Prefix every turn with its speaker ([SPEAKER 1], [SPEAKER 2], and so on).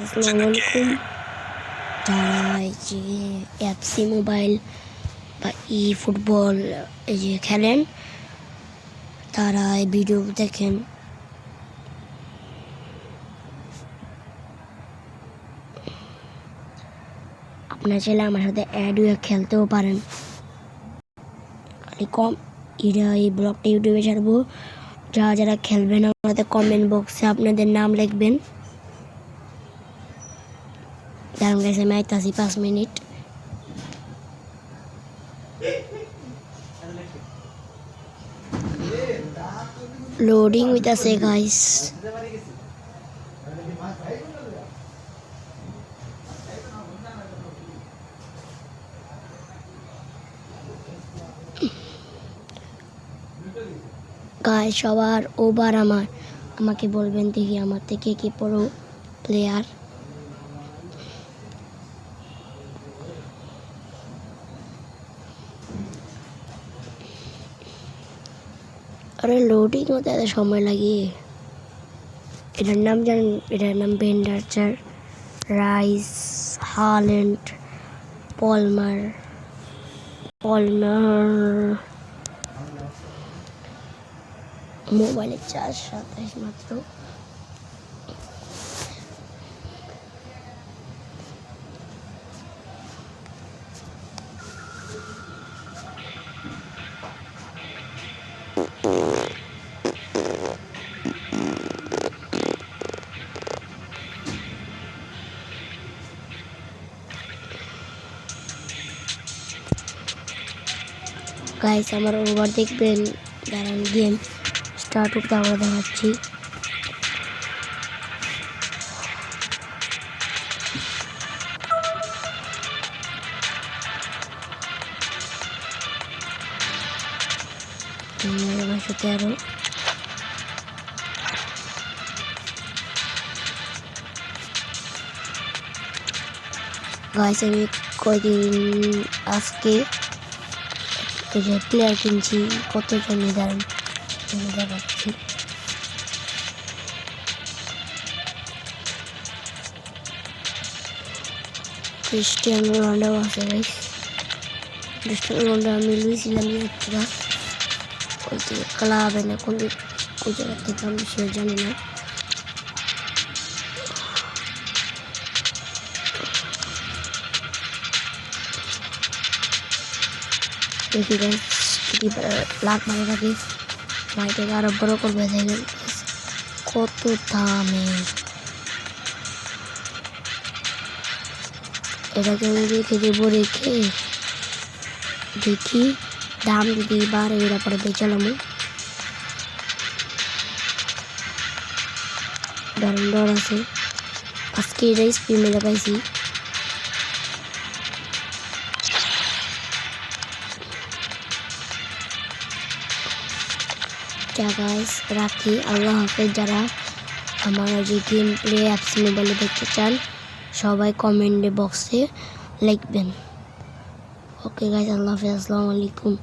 [SPEAKER 1] আসসালামু আলাইকুম। যারা এই যে এফসি মোবাইল বা ফুটবল এই যে খেলেন তারা এই ভিডিও দেখেন। আপনার চাইলে আমার সাথে অ্যাড হয়ে খেলতেও পারেন। খালি এই ব্লগটা ইউটিউবে ছাড়বো। যারা খেলবেন আমাদের কমেন্ট বক্সে আপনাদের নাম লিখবেন। দাঁড়ান গেছে আমি আইতাছি 5 মিনিট। লোডিং হইতাছে গাইস। গাইস সবার ওভার আমাকে বলবেন দেখি আমার থেকে কি বড় প্লেয়ার। আরে লোডিং হতে এত সময় লাগে। এটার নাম জানেন? এটার নাম বেন্ডারচার, রাইস, হাল্যান্ড, পলমার। মোবাইলের চার্জ 27 মাত্র। গাইস আমার ওভার দেখবেন। দাঁড়ান গেম স্টার্ট করতে আমরা দেখাচ্ছি। আরো গাইস আমি কয়দিন আজকে যে প্লেয়ার কিনছি কত জমি দাঁড়ান দেখাচ্ছি। ক্রিস্টিয়ানো রোনাল্ডো আছে গাইস। ক্রিস্টিয়ানো রোনাল্ডো আমি লুইছিলাম ওই যে ক্লাবে না কোন জায়গা থেকে আমি সে জানি না। দেখি গাইস যদি লাখ ভালো থাকে মাইটাকে আরো বড় করবে। দেখেন কত দামে এটাকে আমি রেখে দেবো। দেখি দাম যদি বাড়ে এরা পরে বেচালাম। দারুণ দর আছে আজকে। এটাই স্পিড মেলে পাইছি। গাইস রাখি, আল্লাহ হাফেজ। যারা আমার যে গেম প্লে অ্যাপস মোবাইলে দেখতে চান সবাই কমেন্ট বক্সে লিখবেন। ওকে গাইস, আল্লাহ হাফেজ, আসসালামু আলাইকুম।